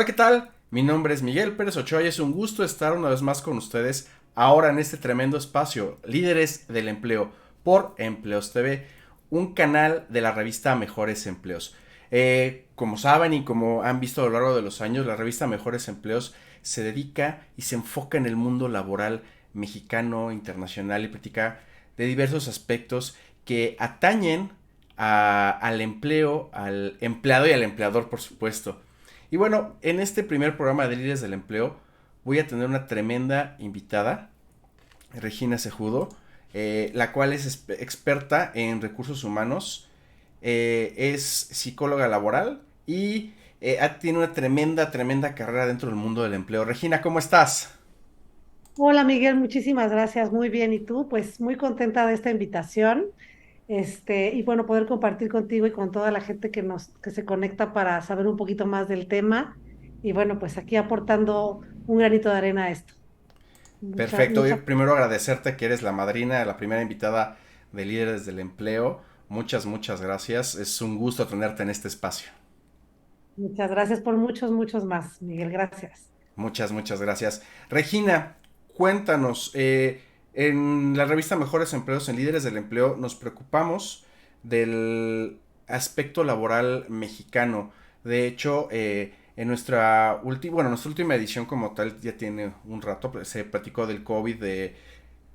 Hola, ¿qué tal? Mi nombre es Miguel Pérez Ochoa y es un gusto estar una vez más con ustedes ahora en este tremendo espacio, Líderes del Empleo, por Empleos TV, un canal de la revista Mejores Empleos. Como saben y como han visto a lo largo de los años, la revista Mejores Empleos se dedica y se enfoca en el mundo laboral mexicano, internacional y platica de diversos aspectos que atañen al empleo, al empleado y al empleador, por supuesto. Y bueno, en este primer programa de Líderes del Empleo voy a tener una tremenda invitada, Regina Cejudo, la cual es experta en recursos humanos, es psicóloga laboral y tiene una tremenda carrera dentro del mundo del empleo. Regina, ¿cómo estás? Hola Miguel, muchísimas gracias. Muy bien. ¿Y tú? Pues muy contenta de esta invitación. Y bueno, poder compartir contigo y con toda la gente que se conecta para saber un poquito más del tema. Y bueno, pues aquí aportando un granito de arena a esto. Perfecto, Muchas, primero agradecerte que eres la madrina, la primera invitada de Líderes del Empleo. Muchas gracias. Es un gusto tenerte en este espacio. muchas gracias por muchos más, Miguel. Gracias. Muchas gracias. Regina, cuéntanos, en la revista Mejores Empleos en Líderes del Empleo nos preocupamos del aspecto laboral mexicano. De hecho, en nuestra última edición como tal ya tiene un rato, pues, se platicó del COVID, de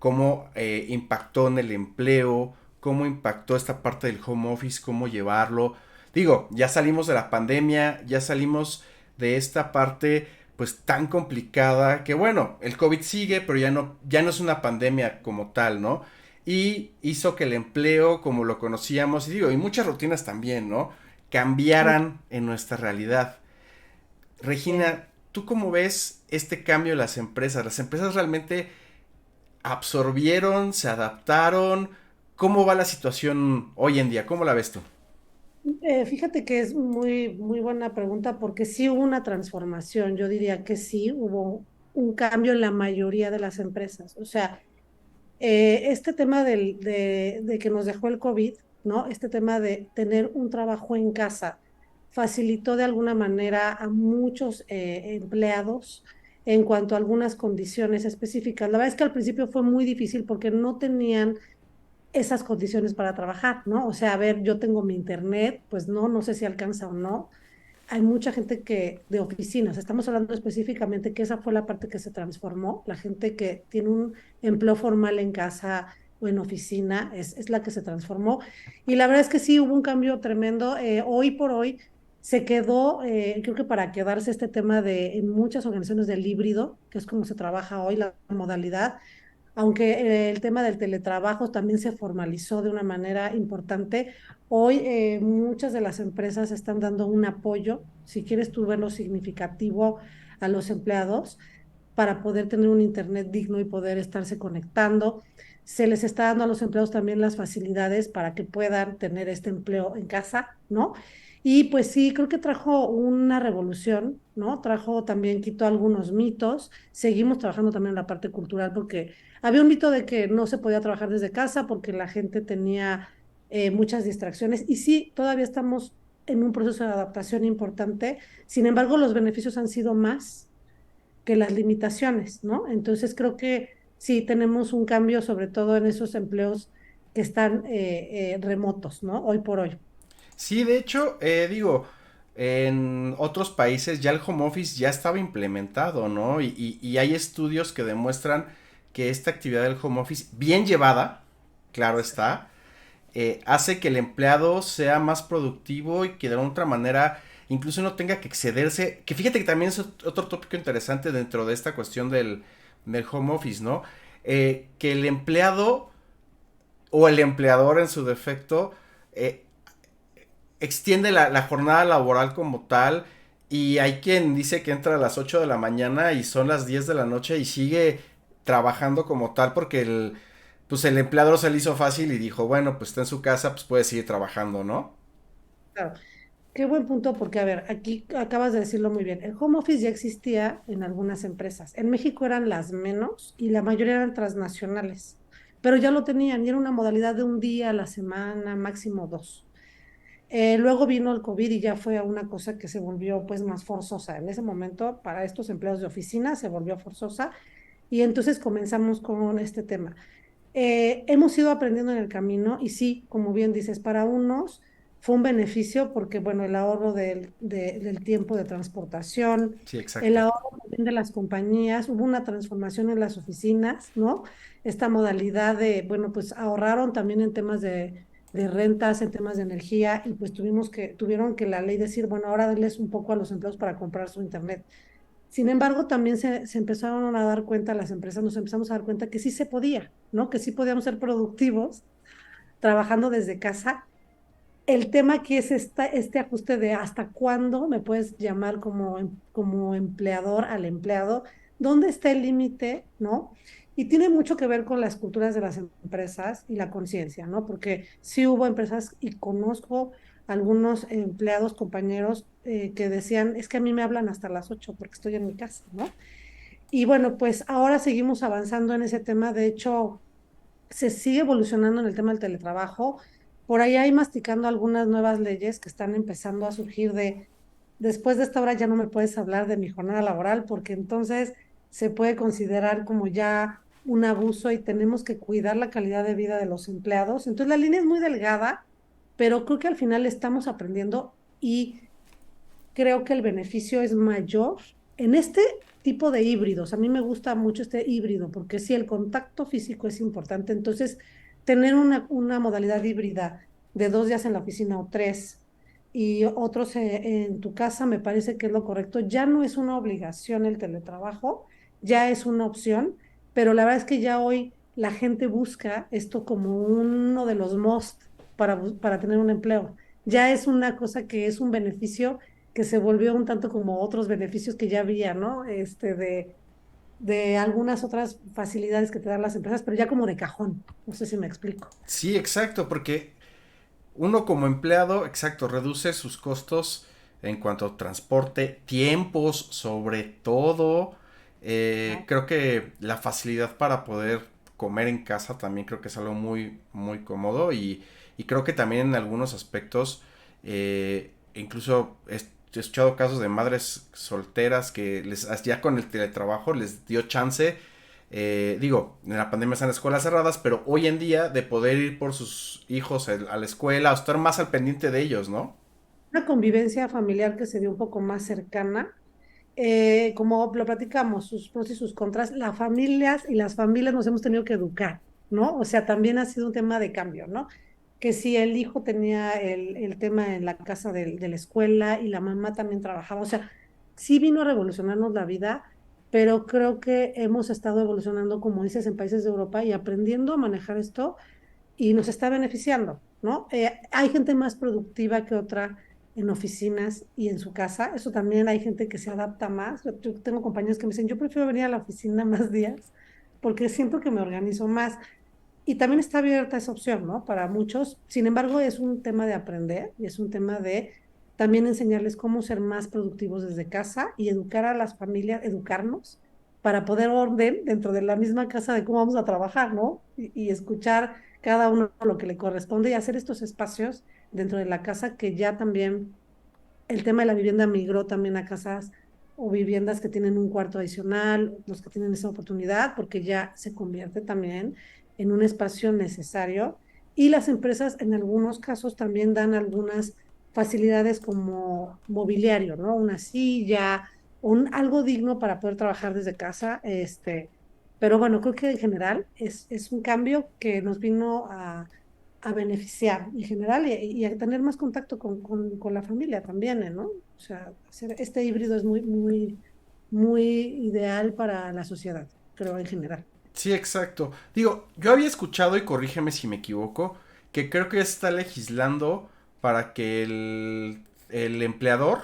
cómo impactó en el empleo, cómo impactó esta parte del home office, cómo llevarlo. Digo, ya salimos de la pandemia, ya salimos de esta parte pues tan complicada que bueno, el COVID sigue, pero ya no es una pandemia como tal, ¿no? Y hizo que el empleo, como lo conocíamos, y digo, y muchas rutinas también, ¿no? Cambiaran en nuestra realidad. Sí. Regina, ¿tú cómo ves este cambio de las empresas? ¿Las empresas realmente absorbieron, se adaptaron? ¿Cómo va la situación hoy en día? ¿Cómo la ves tú? Fíjate que es muy buena pregunta porque sí hubo una transformación. Yo diría que sí hubo un cambio en la mayoría de las empresas. O sea, este tema de que nos dejó el COVID, ¿no? Este tema de tener un trabajo en casa facilitó de alguna manera a muchos empleados en cuanto a algunas condiciones específicas. La verdad es que al principio fue muy difícil porque no tenían esas condiciones para trabajar, ¿no? O sea, a ver, yo tengo mi internet, pues no sé si alcanza o no. Hay mucha gente que de oficinas, estamos hablando específicamente que esa fue la parte que se transformó, la gente que tiene un empleo formal en casa o en oficina es la que se transformó. Y la verdad es que sí hubo un cambio tremendo. Hoy por hoy se quedó, creo que para quedarse este tema de en muchas organizaciones del híbrido, que es como se trabaja hoy la modalidad, aunque el tema del teletrabajo también se formalizó de una manera importante. Hoy muchas de las empresas están dando un apoyo, si quieres tú verlo significativo, a los empleados para poder tener un internet digno y poder estarse conectando. Se les está dando a los empleados también las facilidades para que puedan tener este empleo en casa, ¿no? Y pues sí, creo que trajo una revolución, ¿no? Trajo también, quitó algunos mitos. Seguimos trabajando también en la parte cultural porque había un mito de que no se podía trabajar desde casa porque la gente tenía muchas distracciones. Y sí, todavía estamos en un proceso de adaptación importante. Sin embargo, los beneficios han sido más que las limitaciones, ¿no? Entonces creo que sí tenemos un cambio, sobre todo en esos empleos que están remotos, ¿no? Hoy por hoy. Sí, de hecho, digo, en otros países ya el home office ya estaba implementado, ¿no? Y hay estudios que demuestran que esta actividad del home office, bien llevada, claro está, hace que el empleado sea más productivo y que de otra manera incluso no tenga que excederse. Que fíjate que también es otro tópico interesante dentro de esta cuestión del home office, ¿no? Que el empleado o el empleador en su defecto eh, extiende la jornada laboral como tal y hay quien dice que entra a las 8 de la mañana y son las 10 de la noche y sigue trabajando como tal porque pues el empleador se le hizo fácil y dijo, bueno, pues está en su casa, pues puede seguir trabajando, ¿no? Claro. Qué buen punto, porque a ver, aquí acabas de decirlo muy bien. El home office ya existía en algunas empresas. En México eran las menos y la mayoría eran transnacionales, pero ya lo tenían y era una modalidad de un día a la semana, máximo dos. Luego vino el COVID y ya fue una cosa que se volvió pues más forzosa. En ese momento, para estos empleados de oficina, se volvió forzosa y entonces comenzamos con este tema. Hemos ido aprendiendo en el camino y sí, como bien dices, para unos fue un beneficio porque, bueno, el ahorro del tiempo de transportación, Sí, el exacto. ahorro también de las compañías, hubo una transformación en las oficinas, ¿no? Esta modalidad de, bueno, pues ahorraron también en temas de rentas, en temas de energía y pues tuvieron que la ley decir, bueno, ahora denles un poco a los empleados para comprar su internet. Sin embargo, también se empezaron a dar cuenta, las empresas nos empezamos a dar cuenta que sí se podía, ¿no? Que sí podíamos ser productivos trabajando desde casa. El tema aquí es este ajuste de hasta cuándo me puedes llamar como empleador al empleado, dónde está el límite, ¿no? Y tiene mucho que ver con las culturas de las empresas y la conciencia, ¿no? Porque sí hubo empresas y conozco algunos empleados, compañeros que decían, es que a mí me hablan hasta las 8 porque estoy en mi casa, ¿no? Y bueno, pues ahora seguimos avanzando en ese tema. De hecho, se sigue evolucionando en el tema del teletrabajo. Por ahí hay masticando algunas nuevas leyes que están empezando a surgir después de esta hora ya no me puedes hablar de mi jornada laboral porque entonces se puede considerar como ya un abuso y tenemos que cuidar la calidad de vida de los empleados. Entonces la línea es muy delgada, pero creo que al final estamos aprendiendo y creo que el beneficio es mayor en este tipo de híbridos. A mí me gusta mucho este híbrido porque sí, el contacto físico es importante. Entonces, tener una modalidad híbrida de 2 días en la oficina o 3 y otros en tu casa me parece que es lo correcto. Ya no es una obligación el teletrabajo, ya es una opción, pero la verdad es que ya hoy la gente busca esto como uno de los must para tener un empleo. Ya es una cosa que es un beneficio que se volvió un tanto como otros beneficios que ya había, ¿no? De algunas otras facilidades que te dan las empresas, pero ya como de cajón. No sé si me explico. Sí, exacto, porque uno como empleado, exacto, reduce sus costos en cuanto a transporte, tiempos, sobre todo. Ah, Creo que la facilidad para poder comer en casa también creo que es algo muy, muy cómodo y creo que también en algunos aspectos, incluso he escuchado casos de madres solteras que ya con el teletrabajo les dio chance digo, en la pandemia están las escuelas cerradas, pero hoy en día de poder ir por sus hijos a la escuela o estar más al pendiente de ellos, ¿no? una convivencia familiar que se dio un poco más cercana, como lo platicamos, sus pros y sus contras, las familias nos hemos tenido que educar, ¿no? O sea, también ha sido un tema de cambio, ¿no? Que si el hijo tenía el tema en la casa de la escuela y la mamá también trabajaba, o sea, sí vino a revolucionarnos la vida, pero creo que hemos estado evolucionando, como dices, en países de Europa y aprendiendo a manejar esto y nos está beneficiando, ¿no? Hay gente más productiva que otra en oficinas y en su casa. Eso también hay gente que se adapta más. Yo tengo compañeros que me dicen, yo prefiero venir a la oficina más días porque siento que me organizo más. Y también está abierta esa opción, ¿no? Para muchos. Sin embargo, es un tema de aprender y es un tema de también enseñarles cómo ser más productivos desde casa y educar a las familias, educarnos para poder orden dentro de la misma casa de cómo vamos a trabajar, ¿no? Y escuchar cada uno lo que le corresponde y hacer estos espacios dentro de la casa que ya también el tema de la vivienda migró también a casas o viviendas que tienen un cuarto adicional, los que tienen esa oportunidad, porque ya se convierte también en un espacio necesario. Y las empresas en algunos casos también dan algunas facilidades como mobiliario, ¿no? Una silla, algo digno para poder trabajar desde casa. Pero bueno, creo que en general es un cambio que nos vino a beneficiar en general y a tener más contacto con la familia también, ¿no? O sea, hacer este híbrido es muy, muy, muy ideal para la sociedad, creo, en general. Sí, exacto. Digo, yo había escuchado, y corrígeme si me equivoco, que creo que está legislando para que el empleador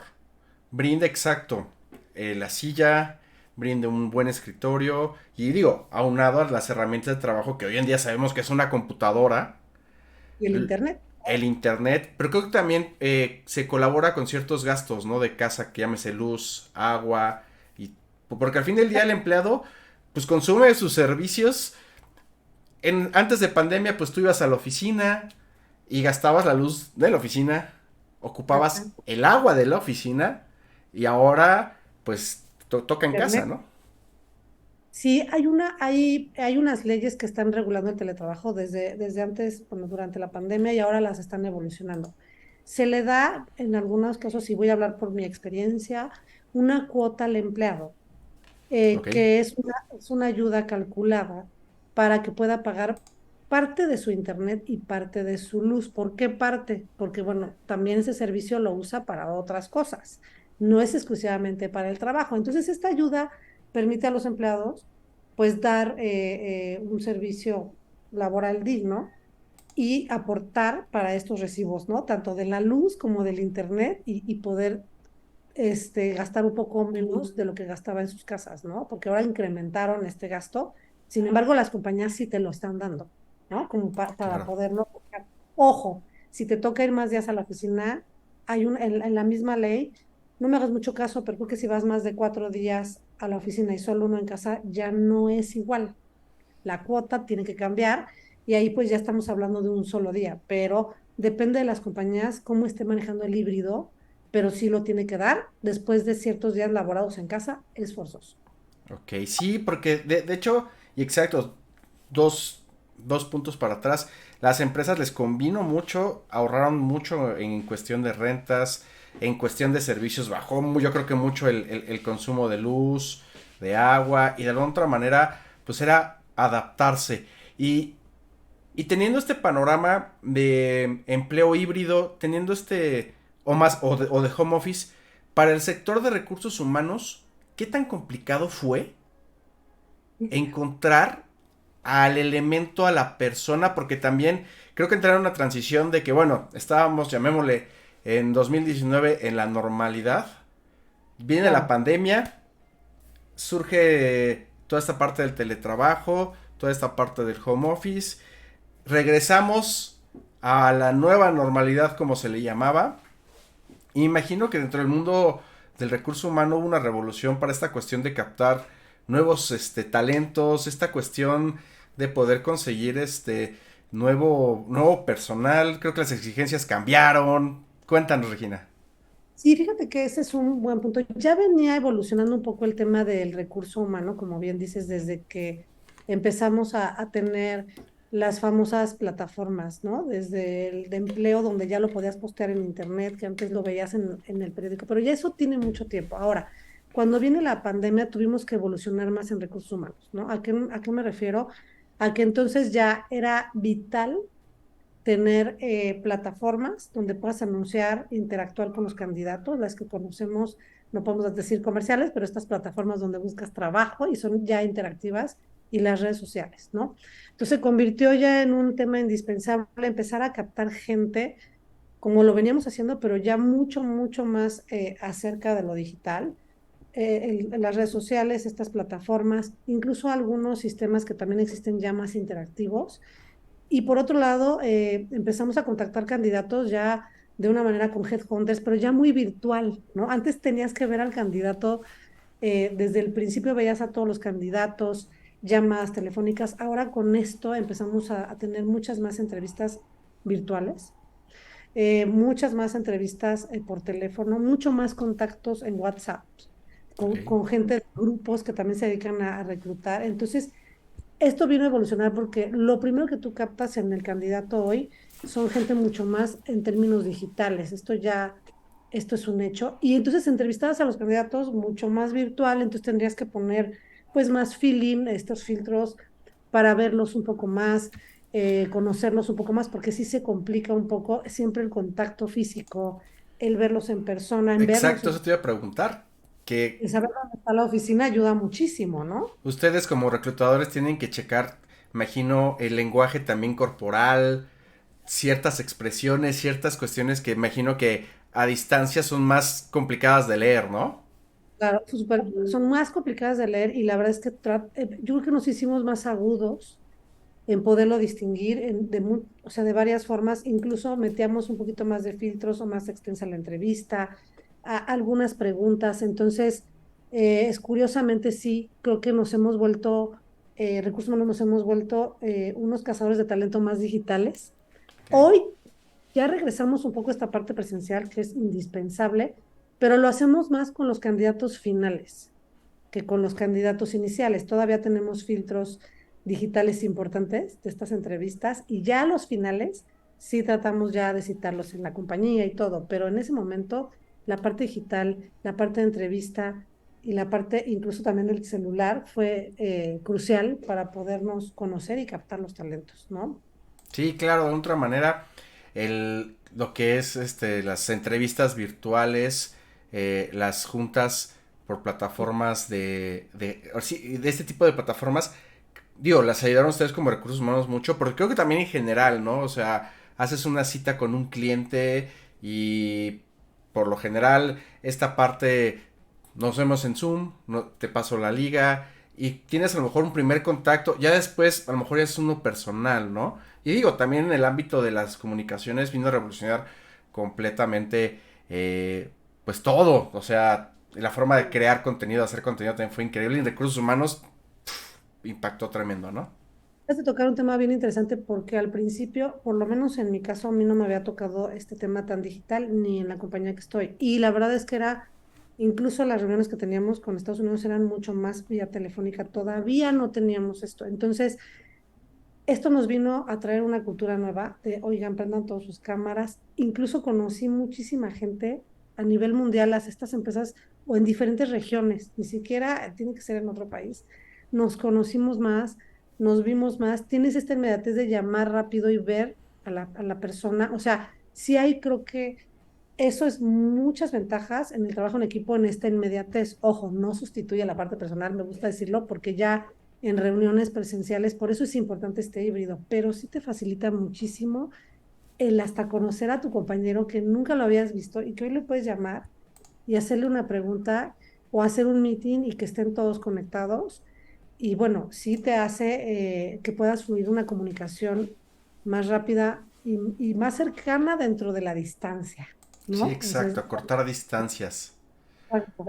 brinde exacto la silla, brinde un buen escritorio y digo, aunado a las herramientas de trabajo que hoy en día sabemos que es una computadora, Y el Internet. el internet, pero creo que también se colabora con ciertos gastos, ¿no? De casa, que llámese luz, agua, y porque al fin del día el empleado, pues consume sus servicios. Antes de pandemia, pues tú ibas a la oficina y gastabas la luz de la oficina ocupabas el agua de la oficina y ahora pues toca en casa, Internet. ¿no? Sí, hay unas leyes que están regulando el teletrabajo desde antes, bueno, durante la pandemia y ahora las están evolucionando. Se le da, en algunos casos, y voy a hablar por mi experiencia, una cuota al empleado, Ok, que es una ayuda calculada para que pueda pagar parte de su internet y parte de su luz. ¿Por qué parte? Porque, bueno, también ese servicio lo usa para otras cosas, no es exclusivamente para el trabajo. Entonces, esta ayuda permite a los empleados, pues, dar un servicio laboral digno y aportar para estos recibos, ¿no? Tanto de la luz como del internet y poder gastar un poco menos de lo que gastaba en sus casas, ¿no? Porque ahora incrementaron este gasto. Sin embargo, las compañías sí te lo están dando, ¿no? Como para claro. poderlo buscar. Ojo, si te toca ir más días a la oficina, en la misma ley, no me hagas mucho caso, pero creo que si vas más de 4 días a la oficina y solo uno en casa, ya no es igual. La cuota tiene que cambiar y ahí pues ya estamos hablando de un solo día, pero depende de las compañías cómo esté manejando el híbrido, pero sí lo tiene que dar después de ciertos días laborados en casa, es forzoso. Ok, sí, porque de hecho, y exacto, dos puntos para atrás, las empresas les convino mucho, ahorraron mucho en cuestión de rentas, en cuestión de servicios, bajó yo creo que mucho el consumo de luz, de agua, y de alguna otra manera, pues era adaptarse. Y, y teniendo este panorama de empleo híbrido, teniendo o más, o de home office, para el sector de recursos humanos, ¿qué tan complicado fue encontrar al elemento, a la persona? Porque también creo que entraron en una transición de que, bueno, estábamos, llamémosle, en 2019 en la normalidad, viene la Claro. pandemia, surge toda esta parte del teletrabajo, toda esta parte del home office, regresamos a la nueva normalidad como se le llamaba. Imagino que dentro del mundo del recurso humano hubo una revolución para esta cuestión de captar nuevos talentos, esta cuestión de poder conseguir nuevo personal. Creo que las exigencias cambiaron. Cuéntanos, Regina. Sí, fíjate que ese es un buen punto. Ya venía evolucionando un poco el tema del recurso humano, como bien dices, desde que empezamos a tener las famosas plataformas, ¿no? Desde el de empleo, donde ya lo podías postear en internet, que antes lo veías en el periódico, pero ya eso tiene mucho tiempo. Ahora, cuando viene la pandemia, tuvimos que evolucionar más en recursos humanos, ¿no? ¿A qué me refiero? A que entonces ya era vital tener plataformas donde puedas anunciar, interactuar con los candidatos, las que conocemos, no podemos decir comerciales, pero estas plataformas donde buscas trabajo y son ya interactivas y las redes sociales, ¿no? Entonces se convirtió ya en un tema indispensable empezar a captar gente como lo veníamos haciendo, pero ya mucho, mucho más acerca de lo digital. Las redes sociales, estas plataformas, incluso algunos sistemas que también existen ya más interactivos y por otro lado, empezamos a contactar candidatos ya de una manera con headhunters, pero ya muy virtual, ¿no? Antes tenías que ver al candidato, desde el principio veías a todos los candidatos, llamadas telefónicas. Ahora con esto empezamos a tener muchas más entrevistas virtuales, muchas más entrevistas por teléfono, mucho más contactos en WhatsApp Ok. con gente de grupos que también se dedican a reclutar. Entonces, esto vino a evolucionar porque lo primero que tú captas en el candidato hoy son gente mucho más en términos digitales. Esto es un hecho. Y entonces entrevistabas a los candidatos mucho más virtual, entonces tendrías que poner pues más feeling, estos filtros para verlos un poco más, conocerlos un poco más, porque sí se complica un poco siempre el contacto físico, el verlos en persona, en verlos, Exacto, eso te iba a preguntar. Que el saber dónde está la oficina ayuda muchísimo, ¿no? ustedes como reclutadores tienen que checar, imagino, el lenguaje también corporal, ciertas expresiones, ciertas cuestiones que imagino que a distancia son más complicadas de leer, ¿no? Claro, son más complicadas de leer y la verdad es que yo creo que nos hicimos más agudos en poderlo distinguir o sea, de varias formas. Incluso metíamos un poquito más de filtros o más extensa la entrevista, algunas preguntas. Entonces, es curiosamente sí, creo que nos hemos vuelto, recursos humanos nos hemos vuelto unos cazadores de talento más digitales. Ok. Hoy Ya regresamos un poco a esta parte presencial que es indispensable, pero lo hacemos más con los candidatos finales que con los candidatos iniciales. Todavía tenemos filtros digitales importantes de estas entrevistas y ya a los finales sí tratamos ya de citarlos en la compañía y todo, pero en ese momento la parte digital, la parte de entrevista y la parte incluso también del celular fue crucial para podernos conocer y captar los talentos, ¿no? Sí, claro, de otra manera, lo que es las entrevistas virtuales, las juntas por plataformas sí, de este tipo de plataformas, digo, las ayudaron ustedes como recursos humanos mucho, porque creo que también en general, ¿no? O sea, haces una cita con un cliente y por lo general esta parte nos vemos en Zoom, no, te paso la liga y tienes a lo mejor un primer contacto, ya después a lo mejor ya es uno personal, ¿no? Y digo, también en el ámbito de las comunicaciones vino a revolucionar completamente, pues todo, o sea, la forma de crear contenido, hacer contenido también fue increíble y en recursos humanos impactó tremendo, ¿no? Has de tocar un tema bien interesante porque al principio, por lo menos en mi caso, a mí no me había tocado este tema tan digital ni en la compañía que estoy. Y la verdad es que era, incluso las reuniones que teníamos con Estados Unidos eran mucho más vía telefónica. Todavía no teníamos esto. Entonces, esto nos vino a traer una cultura nueva de, oigan, prendan todas sus cámaras. Incluso conocí muchísima gente a nivel mundial, las estas empresas o en diferentes regiones, ni siquiera tiene que ser en otro país. Nos conocimos más, nos vimos más. Tienes esta inmediatez de llamar rápido y ver a la persona. O sea, sí hay, creo que eso es muchas ventajas en el trabajo en equipo en esta inmediatez. Ojo, no sustituye la parte personal, me gusta decirlo, porque ya en reuniones presenciales, por eso es importante este híbrido, pero sí te facilita muchísimo el hasta conocer a tu compañero que nunca lo habías visto y que hoy le puedes llamar y hacerle una pregunta o hacer un meeting y que estén todos conectados. Y bueno, sí te hace que puedas fluir una comunicación más rápida y más cercana dentro de la distancia, Sí, ¿no? O sea, exacto, acortar distancias.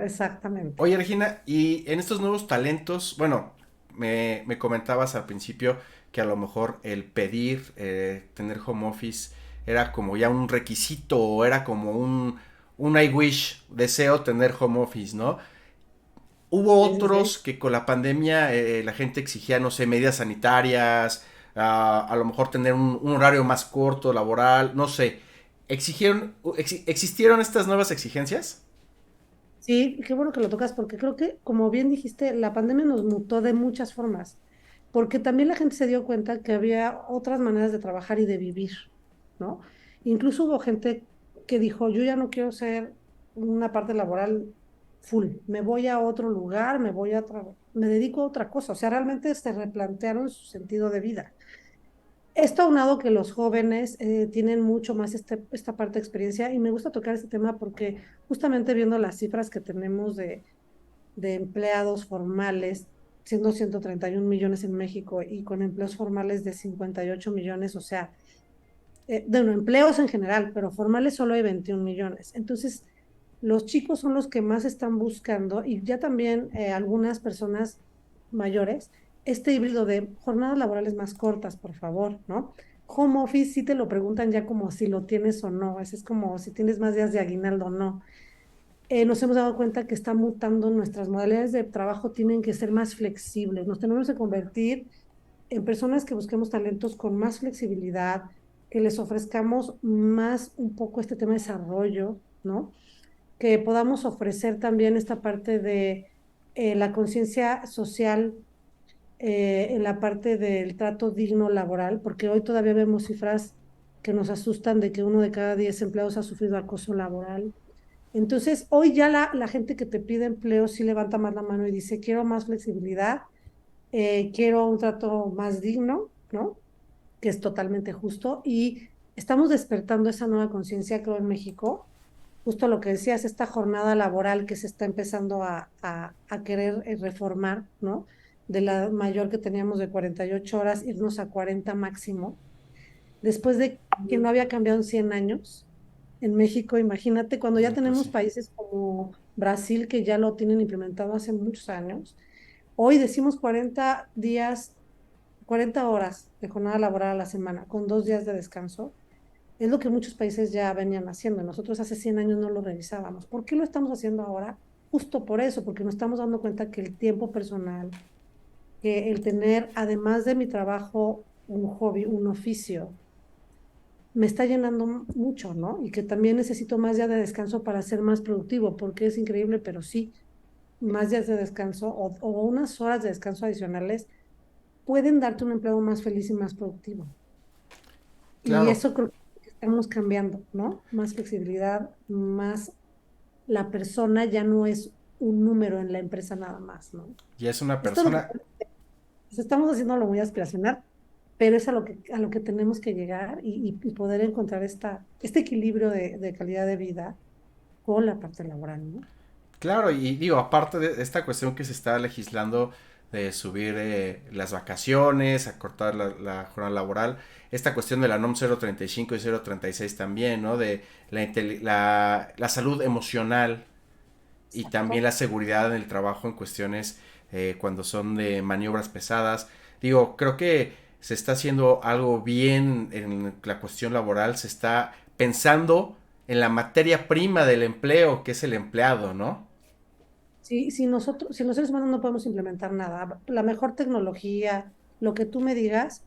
exactamente. Oye, Regina, y en estos nuevos talentos, bueno, me comentabas al principio que a lo mejor el pedir tener home office era como ya un requisito o era como un I wish, deseo tener home office, ¿no? Hubo Sí, sí, sí. otros que con la pandemia la gente exigía, no sé, medidas sanitarias, a lo mejor tener un horario más corto, laboral, no sé. ¿Existieron estas nuevas exigencias? Sí, qué bueno que lo tocas porque creo que, como bien dijiste, la pandemia nos mutó de muchas formas, porque también la gente se dio cuenta que había otras maneras de trabajar y de vivir, ¿no? Incluso hubo gente que dijo, yo ya no quiero ser una parte laboral full, me voy a otro lugar, me dedico a otra cosa, o sea, realmente se replantearon su sentido de vida. Esto aunado que los jóvenes tienen mucho más esta parte de experiencia y me gusta tocar este tema porque justamente viendo las cifras que tenemos de empleados formales, siendo 131 millones en México y con empleos formales de 58 millones, o sea, bueno, empleos en general, pero formales solo hay 21 millones. Entonces, los chicos son los que más están buscando y ya también algunas personas mayores, este híbrido de jornadas laborales más cortas, por favor, ¿no? Home office sí te lo preguntan ya como si lo tienes o no, es como si tienes más días de aguinaldo o no. Nos hemos dado cuenta que está mutando nuestras modalidades de trabajo, tienen que ser más flexibles, nos tenemos que convertir en personas que busquemos talentos con más flexibilidad, que les ofrezcamos más un poco este tema de desarrollo, ¿no? Que podamos ofrecer también esta parte de la conciencia social en la parte del trato digno laboral, porque hoy todavía vemos cifras que nos asustan de que 1 de cada 10 empleados ha sufrido acoso laboral. Entonces, hoy ya la gente que te pide empleo sí levanta más la mano y dice, quiero más flexibilidad, quiero un trato más digno, ¿no? Que es totalmente justo. Y estamos despertando esa nueva conciencia, creo, en México. Justo lo que decías, esta jornada laboral que se está empezando a querer reformar, ¿no? De la mayor que teníamos de 48 horas, irnos a 40 máximo, después de que no había cambiado en 100 años. En México, imagínate, cuando ya No, pues tenemos sí. países como Brasil que ya lo tienen implementado hace muchos años, hoy decimos 40 días, 40 horas de jornada laboral a la semana, con 2 días de descanso. Es lo que muchos países ya venían haciendo. Nosotros hace 100 años no lo revisábamos. ¿Por qué lo estamos haciendo ahora? Justo por eso, porque nos estamos dando cuenta que el tiempo personal, que el tener, además de mi trabajo, un hobby, un oficio, me está llenando mucho, ¿no? Y que también necesito más días de descanso para ser más productivo, porque es increíble, pero sí, más días de descanso o unas horas de descanso adicionales pueden darte un empleo más feliz y más productivo. Y Claro, eso creo que estamos cambiando, ¿no? Más flexibilidad, más la persona ya no es un número en la empresa nada más, ¿no? ya es una Esto es lo que persona. pues, estamos haciendo muy aspiracional, pero es a lo que tenemos que llegar y poder encontrar este equilibrio de calidad de vida con la parte laboral, ¿no? Claro, y digo, aparte de esta cuestión que se está legislando de subir las vacaciones, acortar la jornada laboral, esta cuestión de la NOM 035 y 036 también, ¿no? De la salud emocional y también Exacto. la seguridad en el trabajo en cuestiones cuando son de maniobras pesadas. Digo, creo que se está haciendo algo bien en la cuestión laboral, se está pensando en la materia prima del empleo, que es el empleado, ¿no? Sí, si los seres humanos no podemos implementar nada, la mejor tecnología, lo que tú me digas,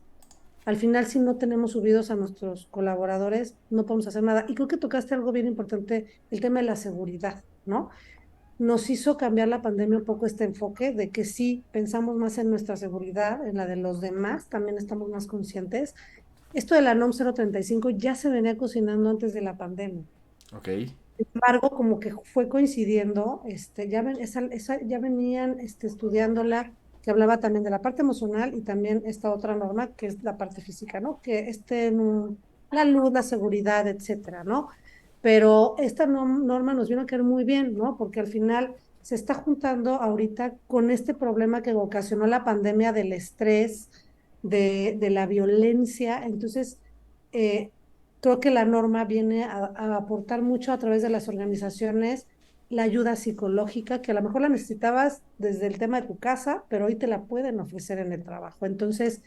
al final si no tenemos subidos a nuestros colaboradores, no podemos hacer nada. Y creo que tocaste algo bien importante, el tema de la seguridad, ¿no? Nos hizo cambiar la pandemia un poco este enfoque de que sí pensamos más en nuestra seguridad, en la de los demás, también estamos más conscientes. Esto de la NOM 035 ya se venía cocinando antes de la pandemia. Ok, Sin embargo, como que fue coincidiendo, ya venían estudiándola, que hablaba también de la parte emocional y también esta otra norma, que es la parte física, ¿no? Que la luz, la seguridad, etcétera, ¿no? Pero esta norma nos vino a caer muy bien, ¿no? Porque al final se está juntando ahorita con este problema que ocasionó la pandemia del estrés, de la violencia. Entonces, eh, creo que la norma viene a aportar mucho a través de las organizaciones la ayuda psicológica, que a lo mejor la necesitabas desde el tema de tu casa, pero hoy te la pueden ofrecer en el trabajo. Entonces,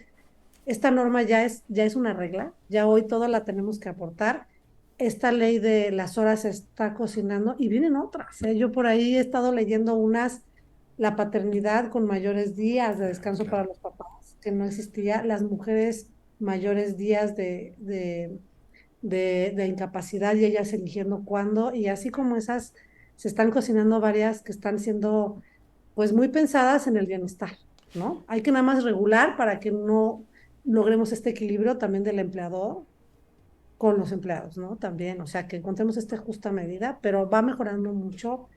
esta norma ya es una regla, ya hoy toda la tenemos que aportar. Esta ley de las horas se está cocinando y vienen otras, ¿eh? Yo por ahí he estado leyendo unas, la paternidad con mayores días de descanso claro. para los papás, que no existía, las mujeres mayores días de incapacidad y ellas eligiendo cuándo, y así como esas, se están cocinando varias que están siendo pues muy pensadas en el bienestar, ¿no? Hay que nada más regular para que no logremos este equilibrio también del empleador con los empleados, ¿no? También, o sea, que encontremos esta justa medida, pero va mejorando mucho.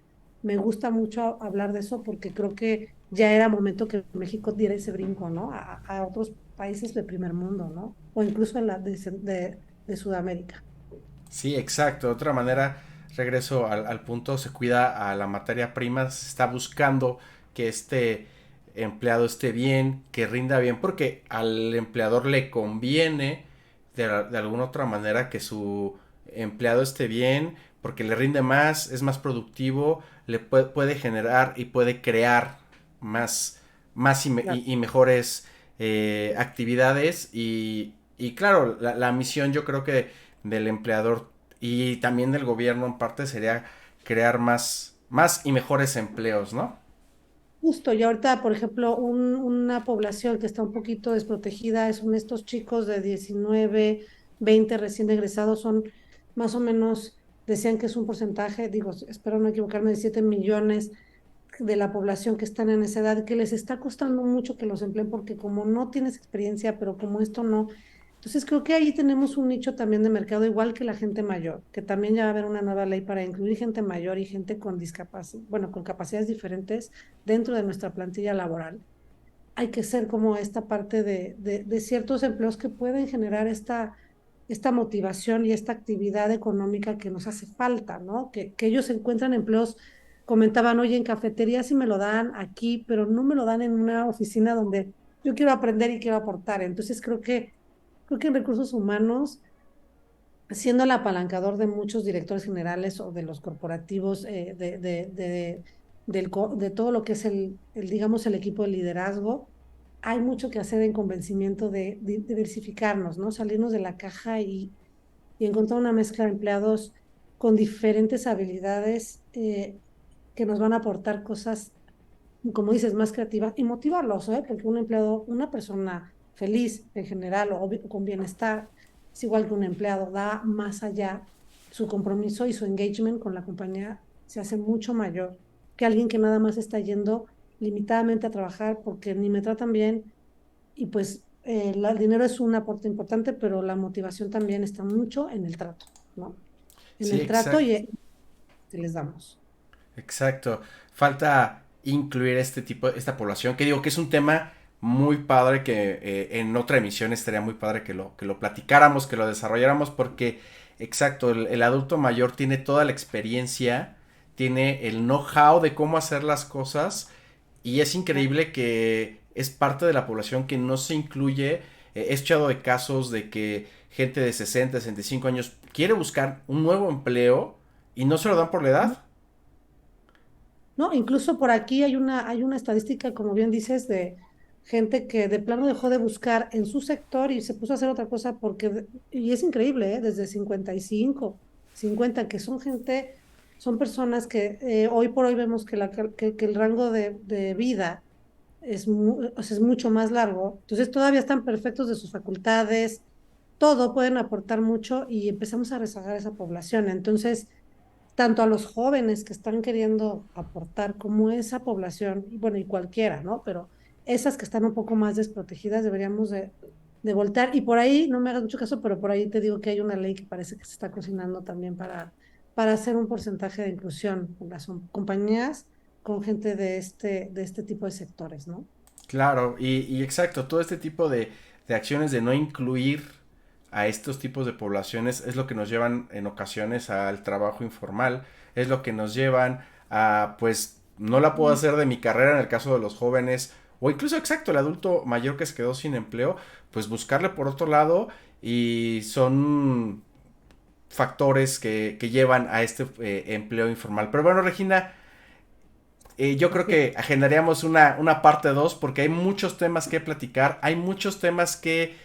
Me gusta mucho hablar de eso porque creo que ya era momento que México diera ese brinco, ¿no? A otros países de primer mundo, ¿no? O incluso en de Sudamérica. Sí, exacto. De otra manera, regreso al punto, se cuida a la materia prima, se está buscando que este empleado esté bien, que rinda bien, porque al empleador le conviene de alguna otra manera que su empleado esté bien, porque le rinde más, es más productivo, puede generar y puede crear más Claro. y mejores actividades y claro, la misión yo creo que del empleador y también del gobierno en parte sería crear más y mejores empleos, ¿no? Justo, y ahorita, por ejemplo, una población que está un poquito desprotegida son estos chicos de 19, 20 recién egresados, son más o menos, decían que es un porcentaje, digo, espero no equivocarme, de 7 millones de la población que están en esa edad, que les está costando mucho que los empleen porque como no tienes experiencia, pero como esto no. Entonces creo que ahí tenemos un nicho también de mercado igual que la gente mayor, que también ya va a haber una nueva ley para incluir gente mayor y gente con discapacidad, bueno, con capacidades diferentes dentro de nuestra plantilla laboral. Hay que ser como esta parte de ciertos empleos que pueden generar esta motivación y esta actividad económica que nos hace falta, ¿no? Que ellos encuentran empleos, comentaban, oye, en cafetería sí me lo dan aquí, pero no me lo dan en una oficina donde yo quiero aprender y quiero aportar. Entonces creo que en recursos humanos, siendo el apalancador de muchos directores generales o de los corporativos, de todo lo que es digamos, el equipo de liderazgo, hay mucho que hacer en convencimiento de diversificarnos, ¿no? Salirnos de la caja y encontrar una mezcla de empleados con diferentes habilidades que nos van a aportar cosas, como dices, más creativas y motivarlos, ¿eh? Porque un empleado, una persona feliz en general o con bienestar, es igual que un empleado, da más allá, su compromiso y su engagement con la compañía se hace mucho mayor que alguien que nada más está yendo limitadamente a trabajar porque ni me tratan bien y pues el dinero es un aporte importante, pero la motivación también está mucho en el trato, ¿no? En Sí, el trato exacto. que les damos. Exacto. Falta incluir este tipo, esta población, que digo que es un tema muy padre que en otra emisión estaría muy padre que lo platicáramos, que lo desarrolláramos, porque, exacto, el adulto mayor tiene toda la experiencia, tiene el know-how de cómo hacer las cosas, y es increíble que es parte de la población que no se incluye. He escuchado de casos de que gente de 60, 65 años quiere buscar un nuevo empleo y no se lo dan por la edad. No, incluso por aquí hay una estadística, como bien dices, de gente que de plano dejó de buscar en su sector y se puso a hacer otra cosa porque, y es increíble, ¿eh? Desde 55, 50, que son gente, son personas que hoy por hoy vemos que, que el rango de vida o sea, es mucho más largo. Entonces todavía están perfectos de sus facultades, todo pueden aportar mucho y empezamos a rezagar esa población. Entonces, tanto a los jóvenes que están queriendo aportar como esa población, y bueno, y cualquiera, ¿no? Pero esas que están un poco más desprotegidas deberíamos de voltear. Y por ahí, no me hagas mucho caso, pero por ahí te digo que hay una ley que parece que se está cocinando también para hacer un porcentaje de inclusión en las compañías con gente de este tipo de sectores, ¿no? Claro, y exacto, todo este tipo de acciones de no incluir a estos tipos de poblaciones es lo que nos llevan en ocasiones al trabajo informal, es lo que nos llevan a, pues, no la puedo hacer de mi carrera en el caso de los jóvenes, o incluso exacto, el adulto mayor que se quedó sin empleo, pues buscarle por otro lado y son factores que llevan a este empleo informal. Pero bueno, Regina, yo creo Así es. que agendaríamos una parte 2 porque hay muchos temas que platicar, hay muchos temas que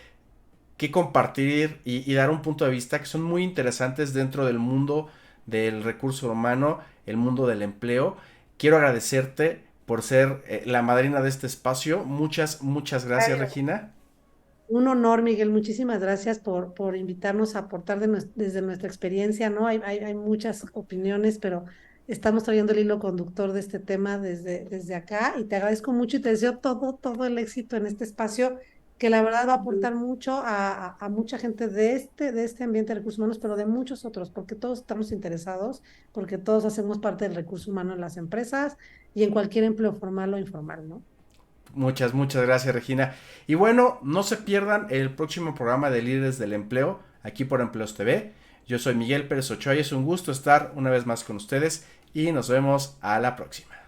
compartir y dar un punto de vista que son muy interesantes dentro del mundo del recurso humano, el mundo del empleo. Quiero agradecerte por ser la madrina de este espacio. Muchas, muchas gracias, Regina. Un honor, Miguel. Muchísimas gracias por invitarnos a aportar desde nuestra experiencia, ¿no? Hay muchas opiniones, pero estamos trayendo el hilo conductor de este tema desde acá y te agradezco mucho y te deseo todo el éxito en este espacio que la verdad va a aportar mucho a mucha gente de este ambiente de recursos humanos, pero de muchos otros, porque todos estamos interesados, porque todos hacemos parte del recurso humano en las empresas y en cualquier empleo formal o informal, ¿no? Muchas, muchas gracias, Regina. Y bueno, no se pierdan el próximo programa de Líderes del Empleo aquí por Empleos TV. Yo soy Miguel Pérez Ochoa y es un gusto estar una vez más con ustedes y nos vemos a la próxima.